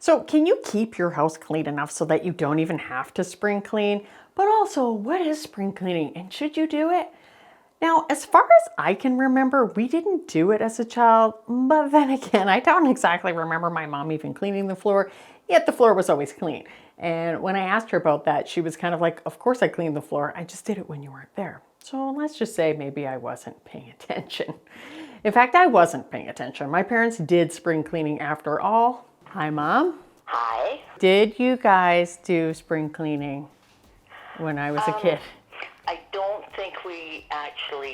So can you keep your house clean enough so that you don't even have to spring clean? But also, what is spring cleaning and should you do it? Now, as far as I can remember, we didn't do it as a child, but then again, I don't exactly remember my mom even cleaning the floor, yet the floor was always clean. And when I asked her about that, she was kind of like, of course I cleaned the floor, I just did it when you weren't there. So let's just say maybe I wasn't paying attention. In fact, I wasn't paying attention. My parents did spring cleaning after all. Hi, Mom. Hi. Did you guys do spring cleaning when I was a kid? I don't think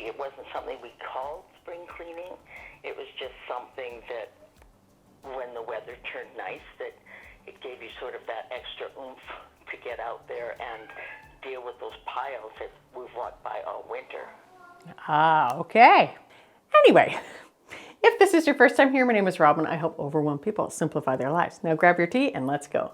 it wasn't something we called spring cleaning. It was just something that when the weather turned nice, that it gave you sort of that extra oomph to get out there and deal with those piles that we've walked by all winter. Ah, okay. Anyway, if this is your first time here, my name is Robyn. I help overwhelmed people simplify their lives. Now grab your tea and let's go.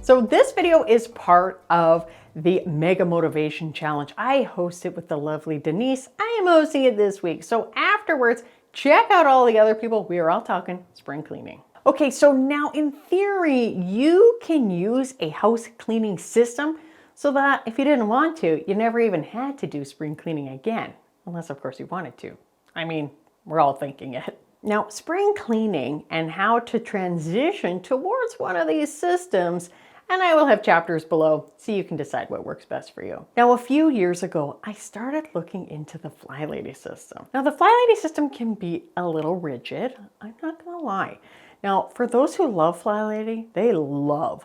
So this video is part of the Mega Motivation Challenge. I host it with the lovely Denise. I am hosting it this week. So afterwards, check out all the other people. We are all talking spring cleaning. Okay, so now in theory, you can use a house cleaning system so that if you didn't want to, you never even had to do spring cleaning again. Unless of course you wanted to. I mean, we're all thinking it. Now, spring cleaning and how to transition towards one of these systems, and I will have chapters below so you can decide what works best for you. Now, a few years ago, I started looking into the FlyLady system. Now, the FlyLady system can be a little rigid. I'm not gonna lie. Now, for those who love FlyLady, they love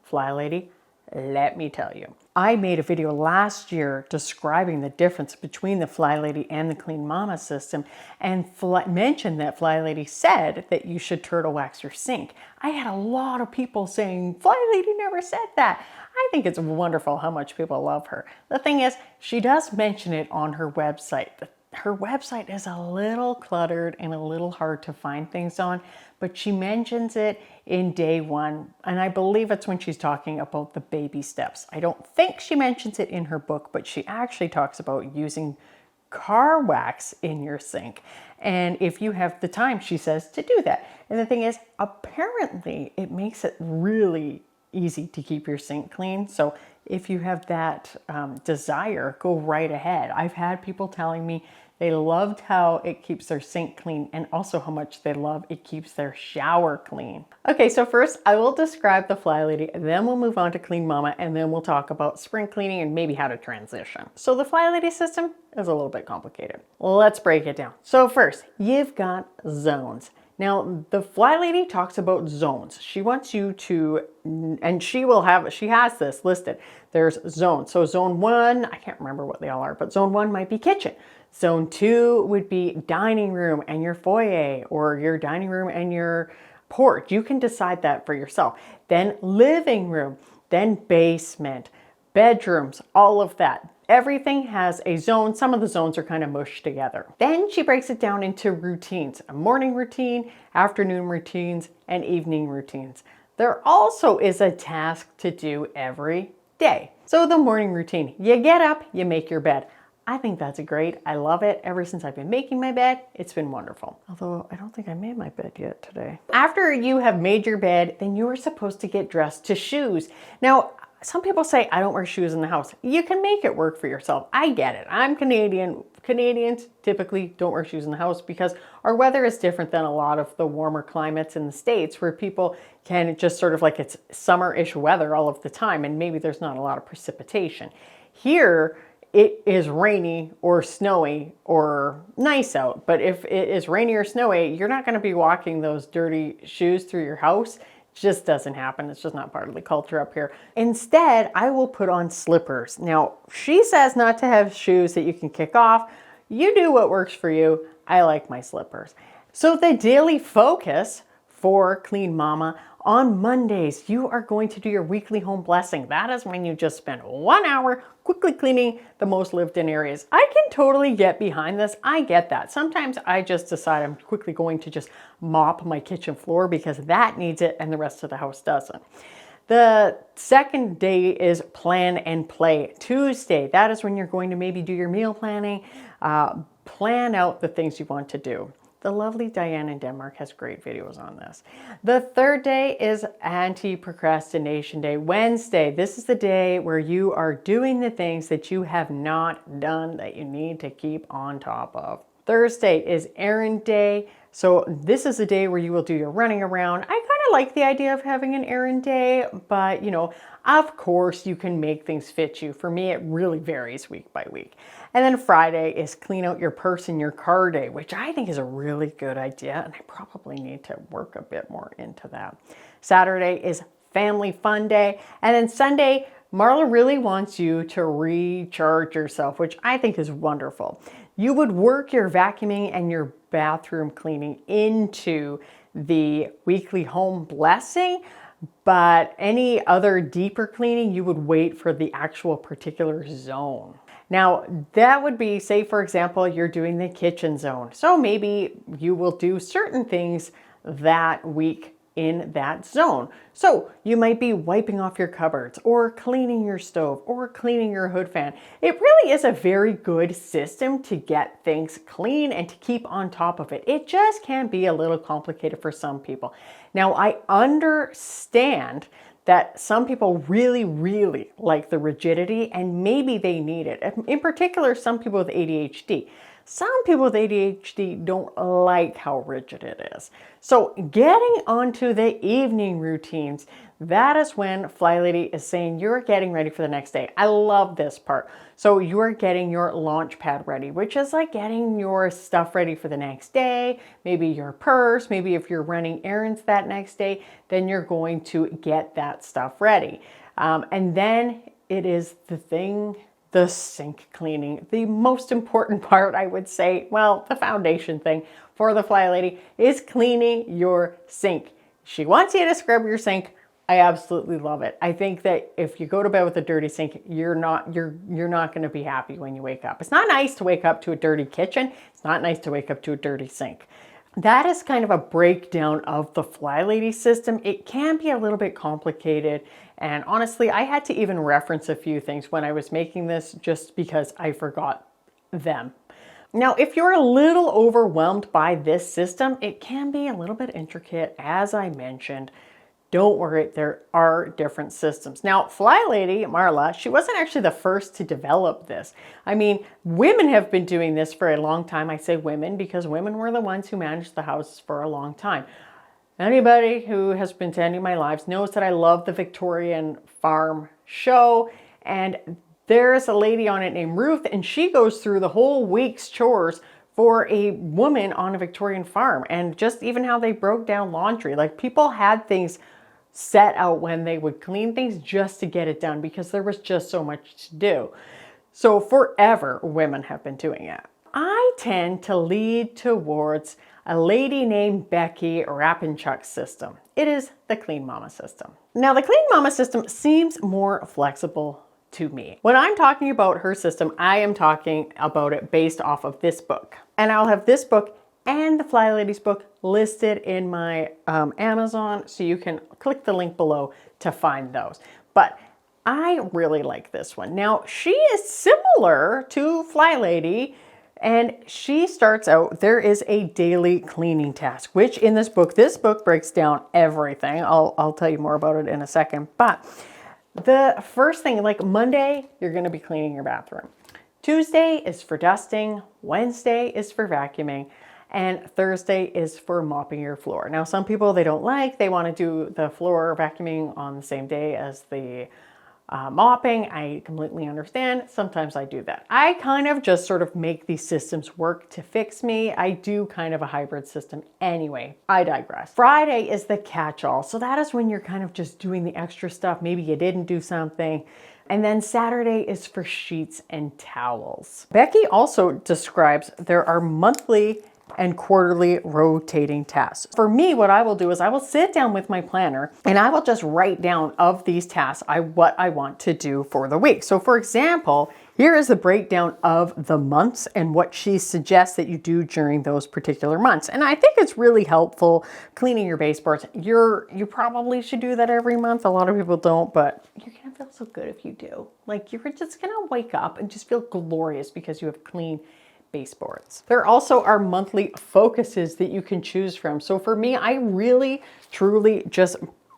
FlyLady. Let me tell you. I made a video last year describing the difference between the FlyLady and the Clean Mama system and mentioned that FlyLady said that you should turtle wax your sink. I had a lot of people saying, FlyLady never said that. I think it's wonderful how much people love her. The thing is, she does mention it on her website. Her website is a little cluttered and a little hard to find things on, but she mentions it in day one, and I believe it's when she's talking about the baby steps. I don't think she mentions it in her book, but she actually talks about using car wax in your sink. And if you have the time, she says to do that. And the thing is, apparently it makes it really easy to keep your sink clean. So if you have that desire, go right ahead. I've had people telling me they loved how it keeps their sink clean and also how much they love it keeps their shower clean. Okay, so first I will describe the FlyLady, then we'll move on to Clean Mama, and then we'll talk about spring cleaning and maybe how to transition. So the FlyLady system is a little bit complicated. Let's break it down. So first, you've got zones. Now, the FlyLady talks about zones. She wants you to, and she has this listed. There's zones. So zone 1, I can't remember what they all are, but zone 1 might be kitchen. Zone 2 would be dining room and your foyer, or your dining room and your porch. You can decide that for yourself. Then living room, then basement, bedrooms, all of that. Everything has a zone. Some of the zones are kind of mushed together. Then she breaks it down into routines, a morning routine, afternoon routines, and evening routines. There also is a task to do every day. So the morning routine, you get up, you make your bed. I think that's great. I love it. Ever since I've been making my bed, it's been wonderful. Although I don't think I made my bed yet today. After you have made your bed, then you're supposed to get dressed to shoes. Now, some people say, I don't wear shoes in the house. You can make it work for yourself. I get it. I'm Canadian. Canadians typically don't wear shoes in the house because our weather is different than a lot of the warmer climates in the States where people can just sort of like it's summer-ish weather all of the time and maybe there's not a lot of precipitation. Here, it is rainy or snowy or nice out, but if it is rainy or snowy, you're not going to be walking those dirty shoes through your house. Just doesn't happen. It's just not part of the culture up here. Instead, I will put on slippers. Now, she says not to have shoes that you can kick off. You do what works for you. I like my slippers. So the daily focus for Clean Mama, on Mondays, you are going to do your weekly home blessing. That is when you just spend 1 hour quickly cleaning the most lived in areas. I can totally get behind this. I get that. Sometimes I just decide I'm quickly going to just mop my kitchen floor because that needs it and the rest of the house doesn't. The second day is plan and play. Tuesday, that is when you're going to maybe do your meal planning, plan out the things you want to do. The lovely Diane in Denmark has great videos on this. The third day is anti-procrastination day. Wednesday, this is the day where you are doing the things that you have not done that you need to keep on top of. Thursday is errand day. So this is a day where you will do your running around. I kind of like the idea of having an errand day, but of course you can make things fit you. For me, it really varies week by week. And then Friday is clean out your purse and your car day, which I think is a really good idea. And I probably need to work a bit more into that. Saturday is family fun day. And then Sunday, Marla really wants you to recharge yourself, which I think is wonderful. You would work your vacuuming and your bathroom cleaning into the weekly home blessing, but any other deeper cleaning, you would wait for the actual particular zone. Now, that would be, say, for example, you're doing the kitchen zone. So maybe you will do certain things that week in that zone. So you might be wiping off your cupboards or cleaning your stove or cleaning your hood fan. It really is a very good system to get things clean and to keep on top of it. It just can be a little complicated for some people. Now, I understand that some people really, really like the rigidity and maybe they need it. In particular, some people with ADHD. Some people with ADHD don't like how rigid it is. So getting onto the evening routines, that is when FlyLady is saying you're getting ready for the next day. I love this part. So you're getting your launch pad ready, which is like getting your stuff ready for the next day, maybe your purse, maybe if you're running errands that next day, then you're going to get that stuff ready. And then it is the sink cleaning. The most important part, I would say, well, the foundation thing for the FlyLady is cleaning your sink. She wants you to scrub your sink. I absolutely love it. I think that if you go to bed with a dirty sink, you're not going to be happy when you wake up. It's not nice to wake up to a dirty kitchen. It's not nice to wake up to a dirty sink. That is kind of a breakdown of the FlyLady system. It can be a little bit complicated. And honestly, I had to even reference a few things when I was making this just because I forgot them. Now, if you're a little overwhelmed by this system, it can be a little bit intricate, as I mentioned. Don't worry, there are different systems. Now, FlyLady, Marla, she wasn't actually the first to develop this. I mean, women have been doing this for a long time. I say women because women were the ones who managed the houses for a long time. Anybody who has been attending my lives knows that I love the Victorian farm show, and there's a lady on it named Ruth, and she goes through the whole week's chores for a woman on a Victorian farm, and just even how they broke down laundry. Like, people had things set out when they would clean things just to get it done because there was just so much to do. So forever, women have been doing it. I tend to lead towards a lady named Becky Rapinchuk's system. It is the Clean Mama system. Now, the Clean Mama system seems more flexible to me. When I'm talking about her system, I am talking about it based off of this book. And I'll have this book and the FlyLady's book listed in my Amazon, so you can click the link below to find those. But I really like this one. Now, she is similar to FlyLady, and she starts out, there is a daily cleaning task, which in this book breaks down everything. I'll tell you more about it in a second. But the first thing, like Monday, you're going to be cleaning your bathroom. Tuesday is for dusting. Wednesday is for vacuuming. And Thursday is for mopping your floor. Now, some people they want to do the floor vacuuming on the same day as the mopping. I completely understand. Sometimes I do that. I kind of just sort of make these systems work to fix me. I do kind of a hybrid system anyway. I digress. Friday is the catch-all. So that is when you're kind of just doing the extra stuff. Maybe you didn't do something. And then Saturday is for sheets and towels. Becky also describes there are monthly and quarterly rotating tasks. For me, what I will do is I will sit down with my planner and I will just write down of these tasks what I want to do for the week. So for example, here is the breakdown of the months and what she suggests that you do during those particular months. And I think it's really helpful cleaning your baseboards. You probably should do that every month. A lot of people don't, but you're gonna feel so good if you do. Like, you're just gonna wake up and just feel glorious because you have clean baseboards. There also are monthly focuses that you can choose from. So for me, I really, truly just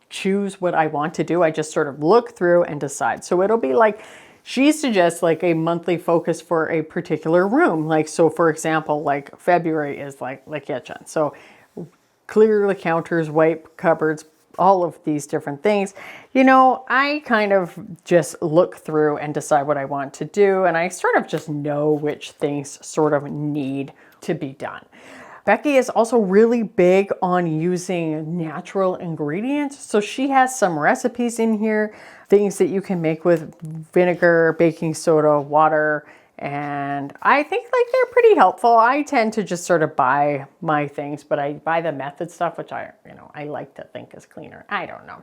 choose what I want to do. I just sort of look through and decide. So it'll be like, she suggests like a monthly focus for a particular room. Like, so for example, like February is like the kitchen. So clear the counters, wipe cupboards, all of these different things. You know, I kind of just look through and decide what I want to do. And I sort of just know which things sort of need to be done. Becky is also really big on using natural ingredients. So she has some recipes in here, things that you can make with vinegar, baking soda, water, and I think like they're pretty helpful. I tend to just sort of buy my things, but I buy the method stuff, which I like to think is cleaner. I don't know.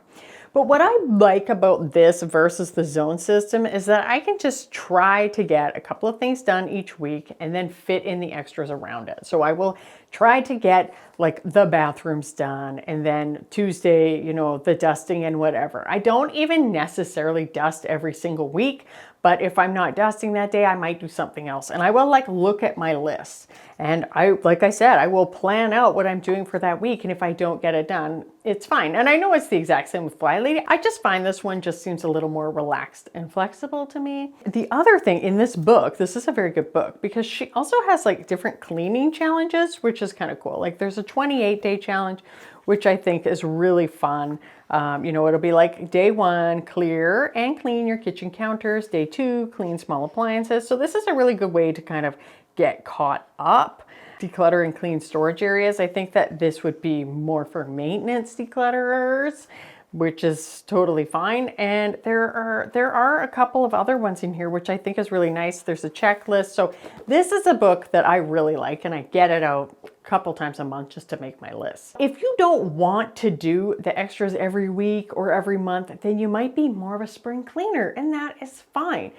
But what I like about this versus the zone system is that I can just try to get a couple of things done each week and then fit in the extras around it. So I will try to get like the bathrooms done, and then Tuesday, the dusting and whatever. I don't even necessarily dust every single week, but if I'm not dusting that day, I might do something else. And I will like look at my list. And like I said, I will plan out what I'm doing for that week. And if I don't get it done, it's fine. And I know it's the exact same with FlyLady. I just find this one just seems a little more relaxed and flexible to me. The other thing in this book, this is a very good book because she also has like different cleaning challenges, which is kind of cool. Like there's a 28-day challenge, which I think is really fun. It'll be like day 1, clear and clean your kitchen counters. Day 2, clean small appliances. So this is a really good way to kind of get caught up. Declutter and clean storage areas. I think that this would be more for maintenance declutterers, which is totally fine. And there are a couple of other ones in here, which I think is really nice. There's a checklist. So this is a book that I really like, and I get it out a couple times a month just to make my list. If you don't want to do the extras every week or every month, then you might be more of a spring cleaner, and that is fine.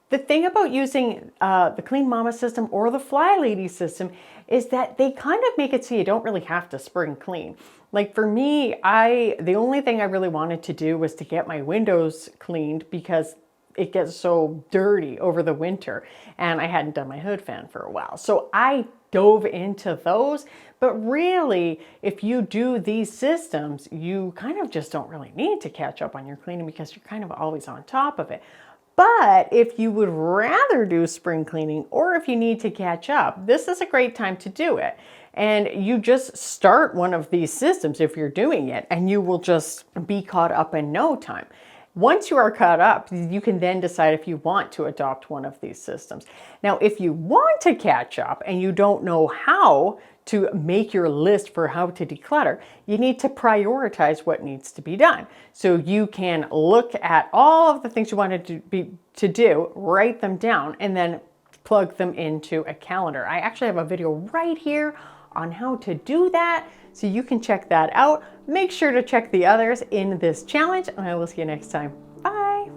The thing about using the Clean Mama system or the FlyLady system is that they kind of make it so you don't really have to spring clean. Like for me, the only thing I really wanted to do was to get my windows cleaned because it gets so dirty over the winter, and I hadn't done my hood fan for a while. So I dove into those. But really, if you do these systems, you kind of just don't really need to catch up on your cleaning because you're kind of always on top of it. But if you would rather do spring cleaning, or if you need to catch up, this is a great time to do it. And you just start one of these systems if you're doing it, and you will just be caught up in no time. Once you are caught up, you can then decide if you want to adopt one of these systems. Now, if you want to catch up and you don't know how to make your list for how to declutter, you need to prioritize what needs to be done. So you can look at all of the things you wanted to do, write them down, and then plug them into a calendar. I actually have a video right here on how to do that, so you can check that out. Make sure to check the others in this challenge, and I will see you next time. Bye.